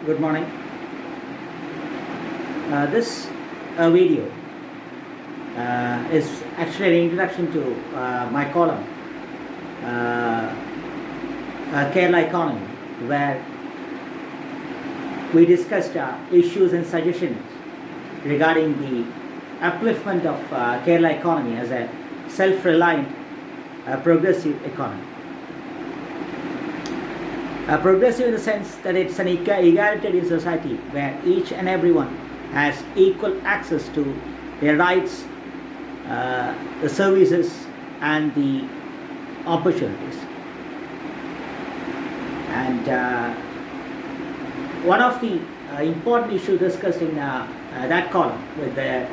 Good morning. This video is actually an introduction to my column, Kerala Economy, where we discussed issues and suggestions regarding the upliftment of Kerala economy as a self-reliant, progressive economy. Progressive in the sense that it's an egalitarian society where each and everyone has equal access to their rights, the services, and the opportunities. And one of the important issues discussed in that column, with the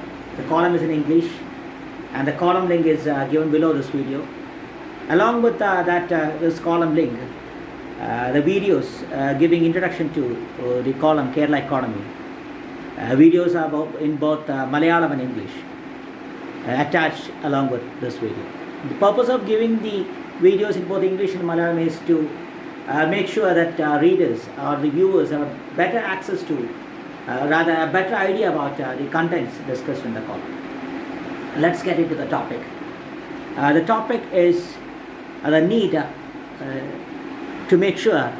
column is in English, and the column link is given below this video. Along with this column link, the videos giving introduction to the column Kerala Economy. Videos are in both Malayalam and English attached along with this video. The purpose of giving the videos in both English and Malayalam is to make sure that readers or the viewers have better access to, rather a better idea about the contents discussed in the column. Let's get into the topic. The topic is the need to make sure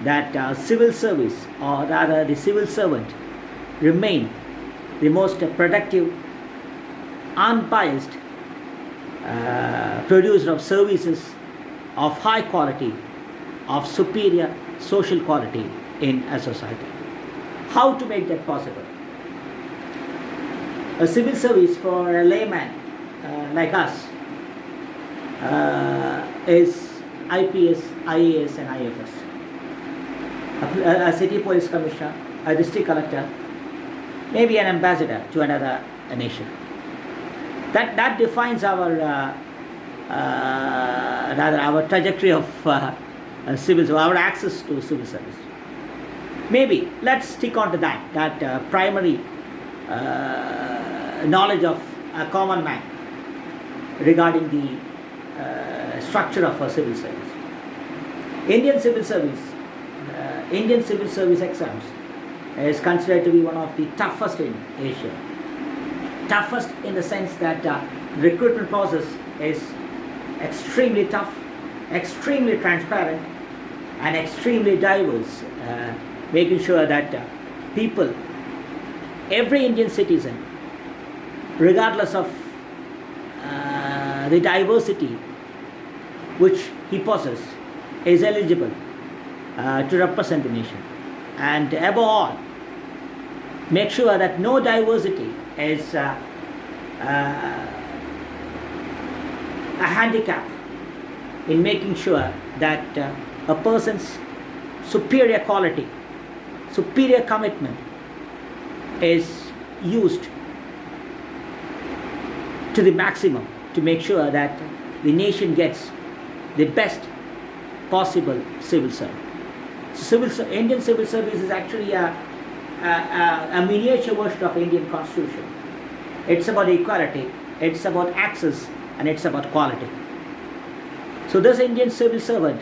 that civil service, or rather the civil servant, remain the most productive, unbiased producer of services of high quality, of superior social quality in a society. How to make that possible? A civil service for a layman like us is IPS, IAS and IFS. A city police commissioner, a district collector, maybe an ambassador to another nation. That defines our our trajectory of civil service, our access to civil service. Maybe let's stick on to that primary knowledge of a common man regarding the structure of a civil service. Indian civil service exams is considered to be one of the toughest in Asia. Toughest in the sense that recruitment process is extremely tough, extremely transparent, and extremely diverse, making sure that people, every Indian citizen, regardless of the diversity which he possesses, is eligible to represent the nation. And above all, make sure that no diversity is a handicap in making sure that a person's superior quality, superior commitment is used to the maximum to make sure that the nation gets the best possible civil service. So Indian civil service is actually a miniature version of Indian Constitution. It's about equality, it's about access, and it's about quality. So this Indian civil servant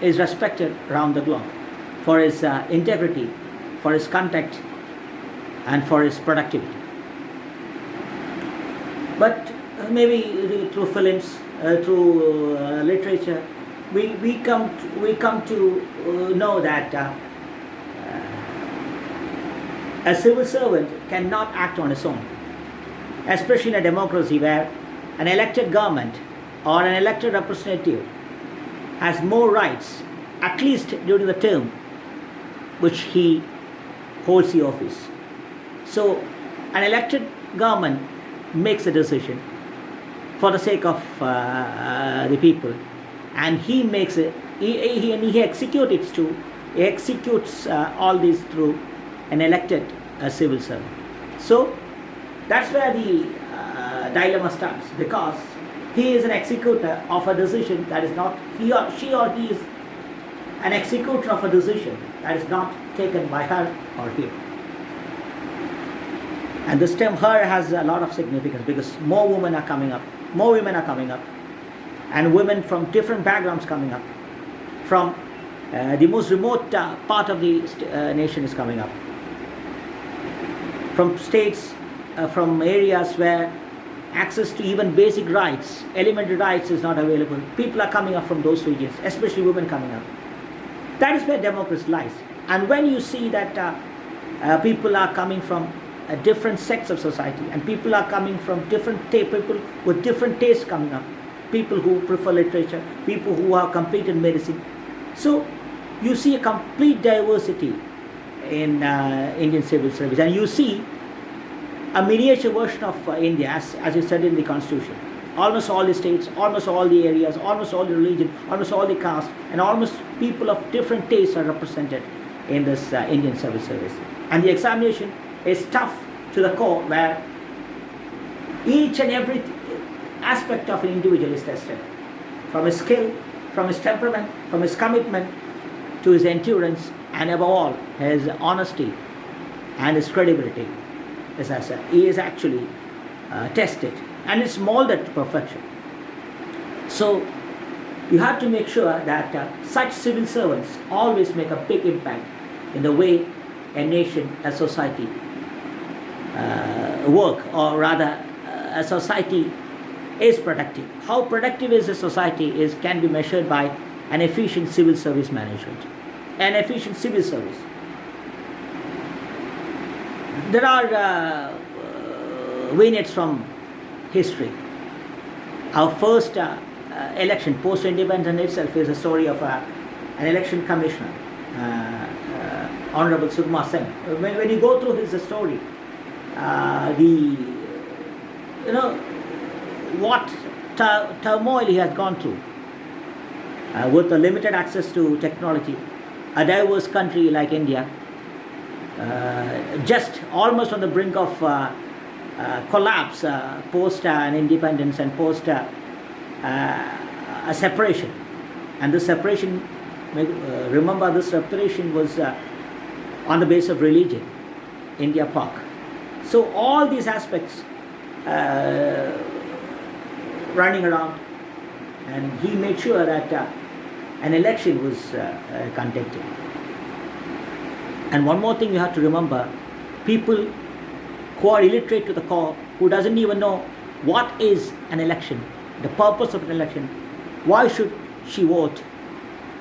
is respected around the globe for his integrity, for his contact, and for his productivity. But maybe through films, through literature, we come to know that a civil servant cannot act on its own, especially in a democracy where an elected government or an elected representative has more rights, at least during the term which he holds the office. So an elected government makes a decision for the sake of the people, and he makes it. He executes all these through an elected civil servant. So that's where the dilemma starts, because he is an executor of a decision that is not, she or he is an executor of a decision that is not taken by her or him. And this term "her" has a lot of significance, because more women are coming up, and women from different backgrounds coming up, from the most remote part of the nation is coming up. From states, from areas where access to even basic rights, elementary rights is not available. People are coming up from those regions, especially women coming up. That is where democracy lies. And when you see that people are coming from different sects of society, and people are coming from people with different tastes coming up, people who prefer literature, people who are completed medicine. So you see a complete diversity in Indian civil service, and you see a miniature version of India, as you said in the constitution. Almost all the states, almost all the areas, almost all the religion, almost all the caste, and almost people of different tastes are represented in this Indian civil service. And the examination is tough to the core, where each and every aspect of an individual is tested, from his skill, from his temperament, from his commitment, to his endurance, and above all, his honesty and his credibility. As I said, he is actually tested, and it's molded to perfection. So you have to make sure that such civil servants always make a big impact in the way a nation, a society work, or rather a society is productive. How productive is a society can be measured by an efficient civil service management, an efficient civil service. There are vignettes from history. Our first election post-independence itself is a story of an election commissioner, Honorable Sukma Sen. When you go through his story, what turmoil he has gone through with the limited access to technology, a diverse country like India, just almost on the brink of collapse post an independence and post a separation. And this separation, remember, this separation was on the basis of religion, India Pak. So all these aspects running around, and he made sure that an election was conducted. And one more thing you have to remember, people who are illiterate to the core, who doesn't even know what is an election, the purpose of an election, why should she vote,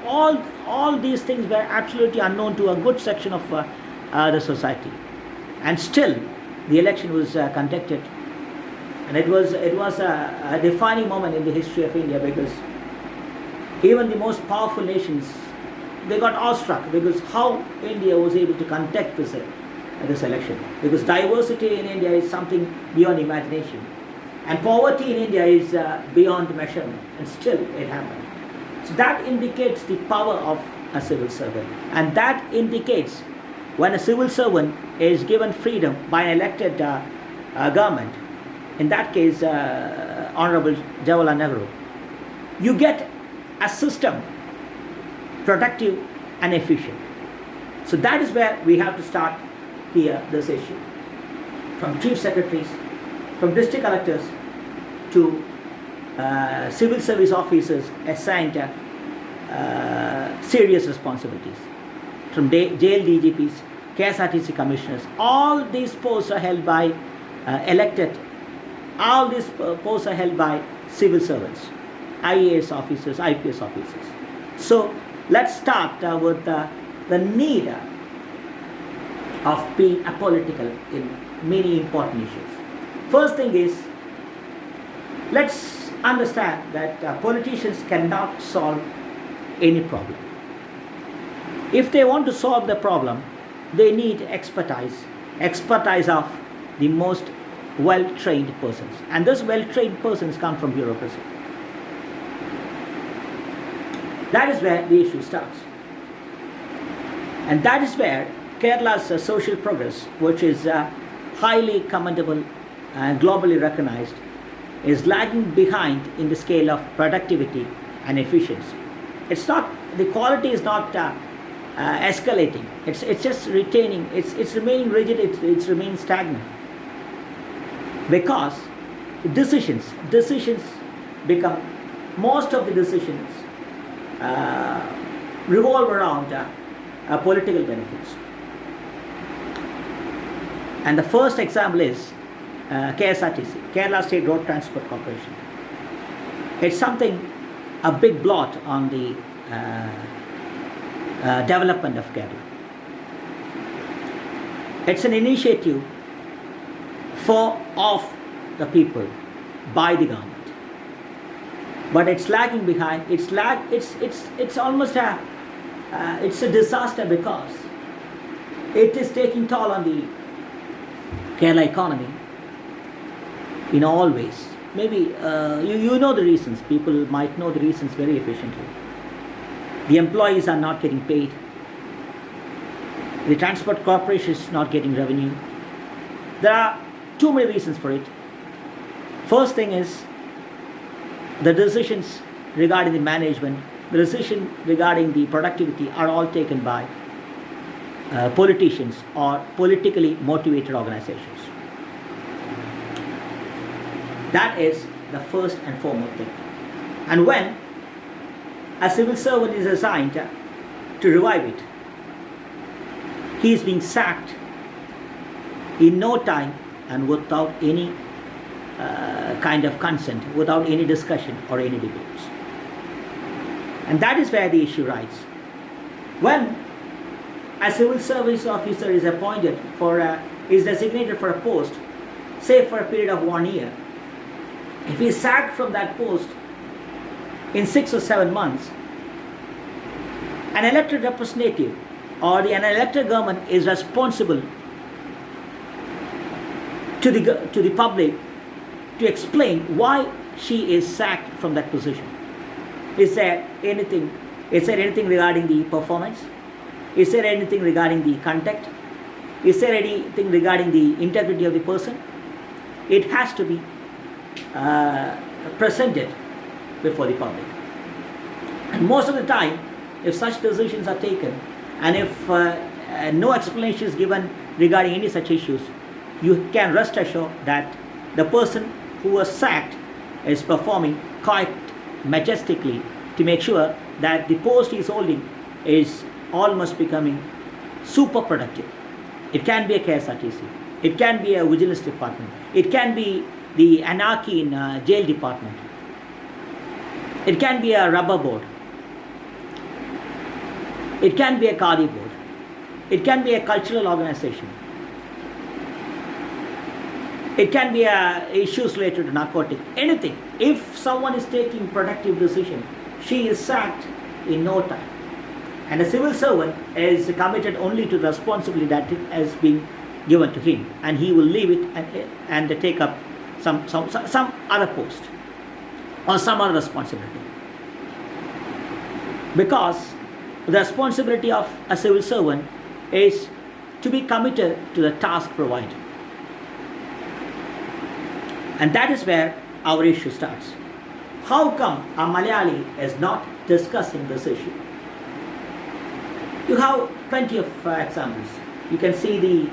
all these things were absolutely unknown to a good section of the society. And still the election was conducted, and it was a defining moment in the history of India, because even the most powerful nations, they got awestruck because how India was able to conduct this election. Because diversity in India is something beyond imagination, and poverty in India is beyond measurement, and still it happened. So that indicates the power of a civil servant, and that indicates when a civil servant is given freedom by an elected government, in that case Honorable Jawaharlal Nehru, you get a system productive and efficient. So that is where we have to start here this issue, from chief secretaries, from district collectors to civil service officers assigned serious responsibilities, from jail DGPs, KSRTC commissioners. All these posts are held by elected, all these posts are held by civil servants, IAS officers, IPS officers. So let's start with the need of being apolitical in many important issues. First thing is, let's understand that politicians cannot solve any problem. If they want to solve the problem, they need expertise of the most well-trained persons, and those well-trained persons come from bureaucracy. That is where the issue starts, and that is where Kerala's social progress, which is highly commendable and globally recognized, is lagging behind in the scale of productivity and efficiency. It's not, the quality is not escalating. It's just retaining. It's remaining rigid. It's remaining stagnant, because decisions become, most of the decisions revolve around political benefits. And the first example is KSRTC, Kerala State Road Transport Corporation. It's something, a big blot on the development of Kerala. It's an initiative of the people by the government, but it's lagging behind. It's almost it's a disaster because it is taking toll on the Kerala economy in all ways. Maybe you know the reasons. People might know the reasons very efficiently. The employees are not getting paid. The transport corporation is not getting revenue. There are too many reasons for it. First thing is the decisions regarding the management, the decision regarding the productivity are all taken by politicians or politically motivated organizations. That is the first and foremost thing. And when a civil servant is assigned to revive it, he is being sacked in no time and without any kind of consent, without any discussion or any debates. And that is where the issue rises. When a civil service officer is appointed is designated for a post, say for a period of 1 year, if he is sacked from that post in 6 or 7 months, an elected representative or an elected government is responsible to the public to explain why she is sacked from that position. Is there anything regarding the performance? Is there anything regarding the conduct? Is there anything regarding the integrity of the person? It has to be presented before the public. And most of the time, if such decisions are taken and if no explanation is given regarding any such issues, you can rest assured that the person who was sacked is performing quite majestically to make sure that the post he is holding is almost becoming super productive. It can be a KSRTC, it can be a vigilance department, it can be the anarchy in jail department, it can be a rubber board, it can be a Khadi board, it can be a cultural organization, it can be issues related to narcotics, anything. If someone is taking productive decision, she is sacked in no time. And a civil servant is committed only to the responsibility that has been given to him, and he will leave it and take up some other post or some other responsibility. Because the responsibility of a civil servant is to be committed to the task provided. And that is where our issue starts. How come a Malayali is not discussing this issue? You have plenty of examples. You can see the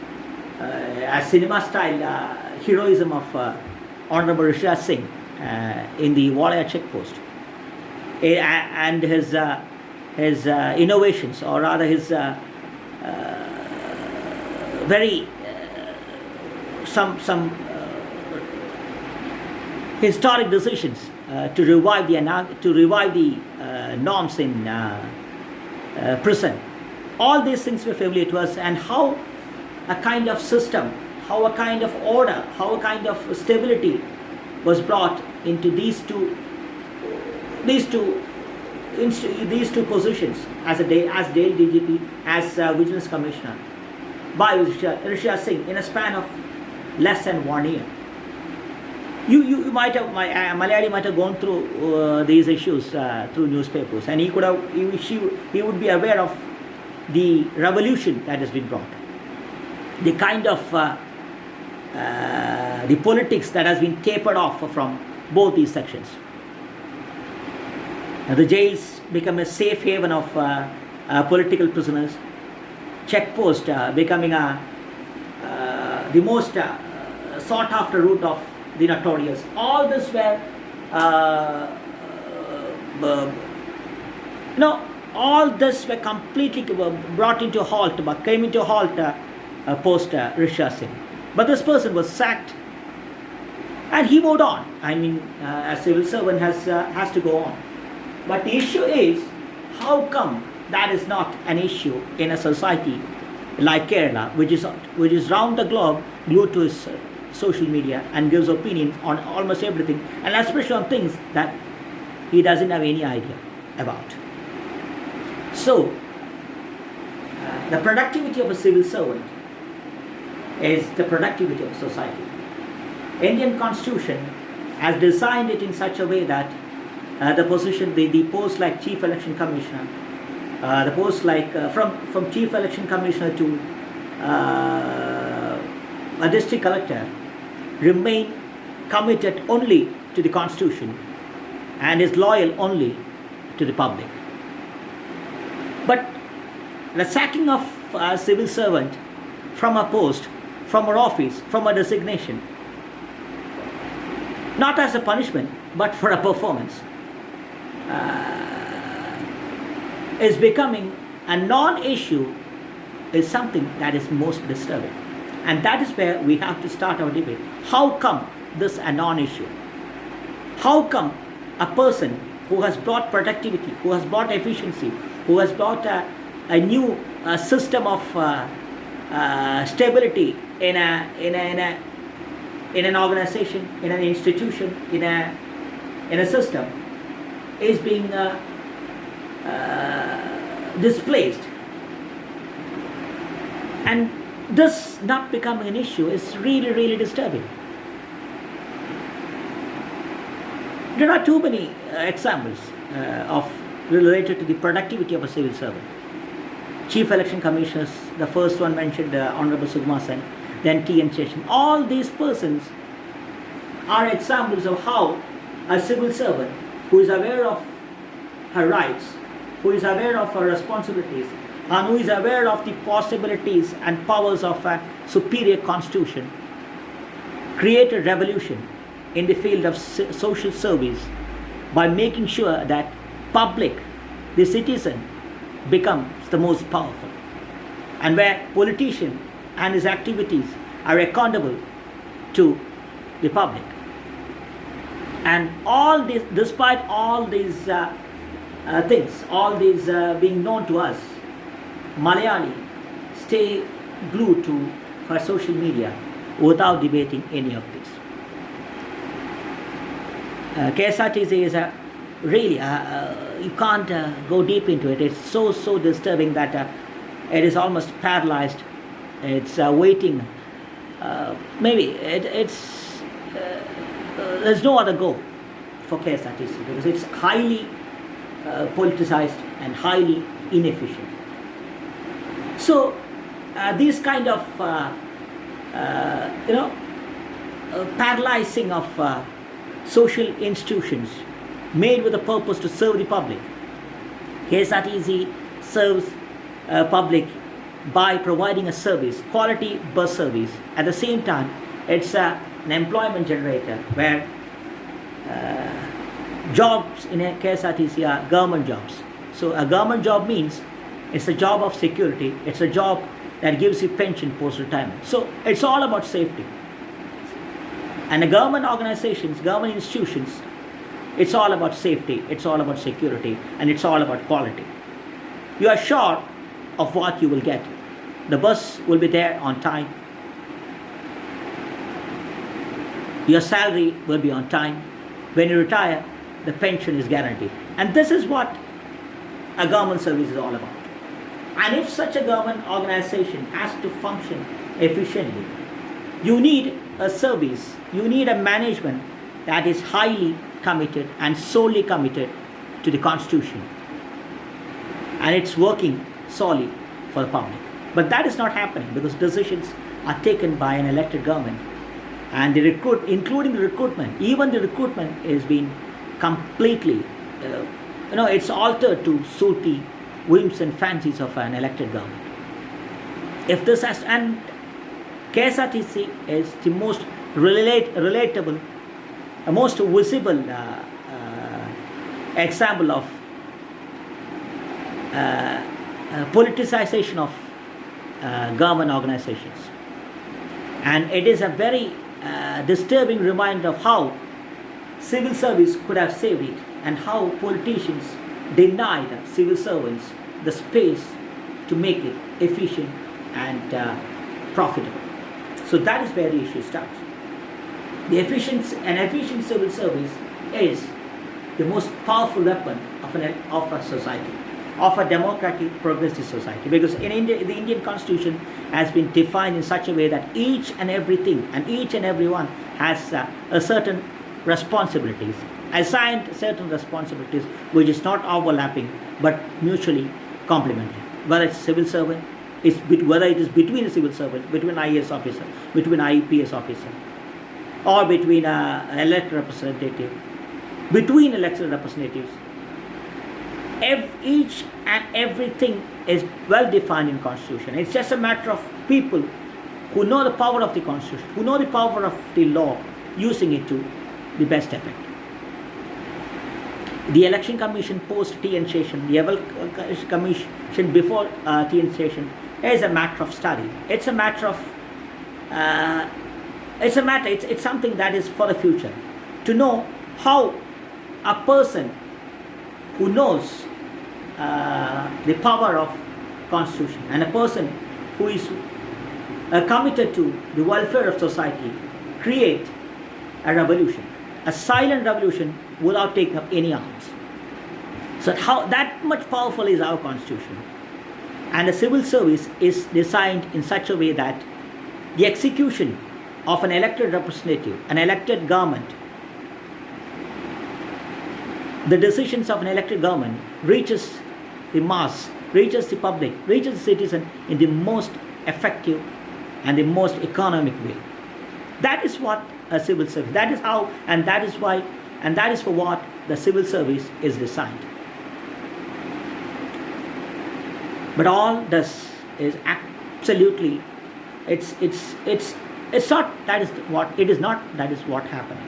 cinema style heroism of Honorable Rishi Singh in the Walaya checkpost, and his innovations, or rather his very some historic decisions to revive the norms in prison. All these things were familiar to us, and how a kind of system, how a kind of order, how a kind of stability was brought into these two positions as Jail DGP, as Vigilance Commissioner, by Rishi Singh in a span of less than 1 year. You might have, Malayali might have gone through these issues through newspapers, and he would be aware of the revolution that has been brought, the kind of the politics that has been tapered off from both these sections. The jails become a safe haven of political prisoners, checkpost becoming the most sought after route of the notorious. All this were All this were completely brought into a halt, but came into a halt post Risha Singh. But this person was sacked, and he moved on. I mean, a civil servant has to go on. But the issue is, how come that is not an issue in a society like Kerala, which is round the globe glued to his social media and gives opinions on almost everything, and especially on things that he doesn't have any idea about. So, the productivity of a civil servant is the productivity of society. Indian Constitution has designed it in such a way that the position, the post like Chief Election Commissioner, the post like from Chief Election Commissioner to a district collector remain committed only to the Constitution and is loyal only to the public. But the sacking of a civil servant from a post, from her office, from a designation, not as a punishment but for a performance, is becoming a non-issue, is something that is most disturbing. And that is where we have to start our debate. How come this a non-issue? How come a person who has brought productivity, who has brought efficiency, who has brought a new system of stability in an organization, in an institution, in a system, is being displaced? And this not becoming an issue is really, really disturbing. There are too many examples of related to the productivity of a civil servant. Chief Election Commissioners, the first one mentioned, Honorable Sukumar Sen, then T.N. Session. All these persons are examples of how a civil servant who is aware of her rights, who is aware of her responsibilities, and who is aware of the possibilities and powers of a superior constitution, created revolution in the field of social service by making sure that public, the citizen, becomes the most powerful, and where politician and his activities are accountable to the public. And all this, despite all these things, all these being known to us, Malayali stay glued to her social media without debating any of this. KSRTC is really, you can't go deep into it. It's so disturbing that it is almost paralyzed. It's waiting. Maybe it's there's no other goal for KSRTC because it's highly politicized and highly inefficient. So these kind of paralyzing of social institutions made with a purpose to serve the public. KSRTC serves public by providing a service, quality bus service. At the same time, it's an employment generator where jobs in a KSRTC are government jobs. So a government job means it's a job of security. It's a job that gives you pension post-retirement. So it's all about safety. And the government organizations, government institutions, it's all about safety, it's all about security, and it's all about quality. You are sure of what you will get. The bus will be there on time. Your salary will be on time. When you retire, the pension is guaranteed. And this is what a government service is all about. And if such a government organization has to function efficiently, you need a service, you need a management that is highly committed and solely committed to the Constitution. And it's working solely for the public. But that is not happening because decisions are taken by an elected government. And the including the recruitment, even the recruitment is being completely, it's altered to suit the whims and fancies of an elected government. If this has, and KSRTC is the most relatable, the most visible example of politicization of government organizations. And it is a very disturbing reminder of how civil service could have saved it and how politicians denied civil servants the space to make it efficient and profitable. So that is where the issue starts. An efficient civil service is the most powerful weapon of a society, of a democratic, progressive society. Because in India, the Indian Constitution has been defined in such a way that each and everything and each and everyone has a certain responsibilities, assigned certain responsibilities, which is not overlapping but mutually complementary. Whether it's civil servant, whether it is between a civil servant, between IAS officer, between IPS officer, or between an elected representative, between elected representatives. Each and everything is well defined in Constitution. It's just a matter of people who know the power of the Constitution, who know the power of the law, using it to the best effect. The Election Commission post TN Session, the Election Commission before TN Session is a matter of study. It's something that is for the future. To know how a person who knows the power of Constitution and a person who is committed to the welfare of society create a revolution, a silent revolution without taking up any arms. So how that much powerful is our Constitution. And the civil service is designed in such a way that the execution of an elected representative, an elected government, the decisions of an elected government reaches the mass, reaches the public, reaches the citizen in the most effective and the most economic way. That is what a civil service, that is how, and that is why, and that is for what the civil service is designed. But all this is absolutely, it's not, that is what, it is not, that is what happened.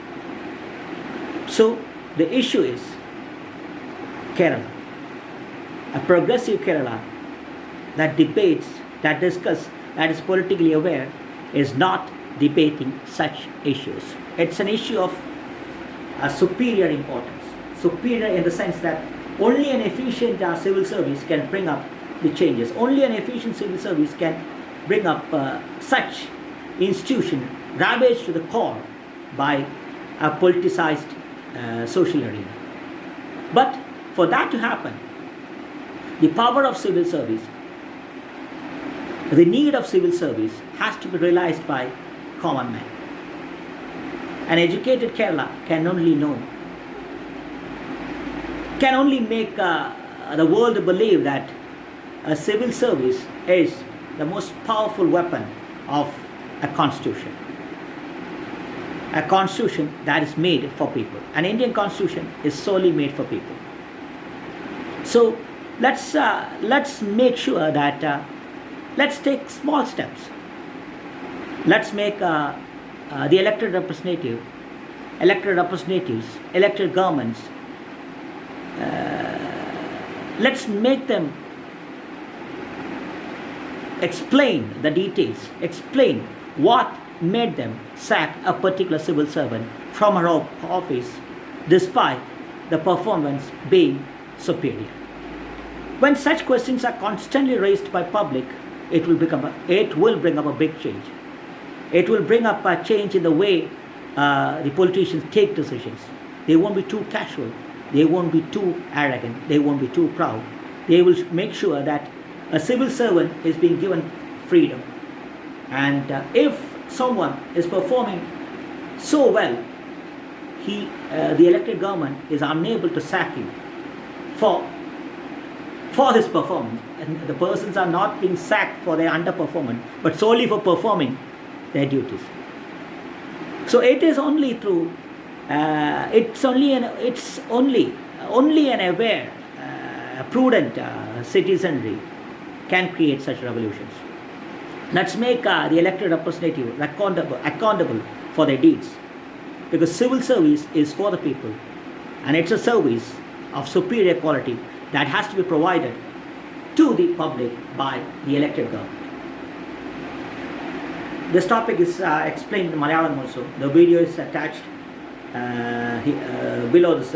So the issue is Kerala, a progressive Kerala that debates, that discusses, that is politically aware, is not debating such issues. It's an issue of a superior importance. Superior in the sense that only an efficient civil service can bring up the changes. Only an efficient civil service can bring up such institution ravaged to the core by a politicized social arena. But for that to happen, the power of civil service, the need of civil service has to be realized by common man. An educated Kerala can only make the world believe that a civil service is the most powerful weapon of a constitution. A constitution that is made for people. An Indian constitution is solely made for people. So let's make sure that let's take small steps. Let's make the elected representatives, elected governments, let's make them explain the details, explain what made them sack a particular civil servant from her office despite the performance being superior. When such questions are constantly raised by public, it will bring up a big change. It will bring up a change in the way the politicians take decisions. They won't be too casual. They won't be too arrogant. They won't be too proud. They will make sure that a civil servant is being given freedom. And if someone is performing so well, the elected government is unable to sack him for his performance. And the persons are not being sacked for their underperformance, but solely for performing their duties. So it is only through, only an aware, prudent citizenry can create such revolutions. Let's make the elected representative accountable for their deeds, because civil service is for the people, and it's a service of superior quality that has to be provided to the public by the elected government. This topic is explained in Malayalam also. The video is attached below this,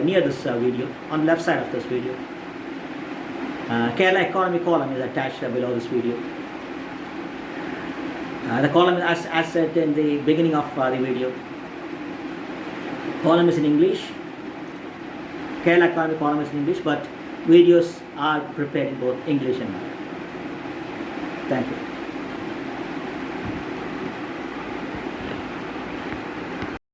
near this video, on the left side of this video. Kerala economy column is attached below this video. The column, as said in the beginning of the video, column is in English. Kerala economy column is in English, but videos are prepared in both English and Malayalam. Thank you.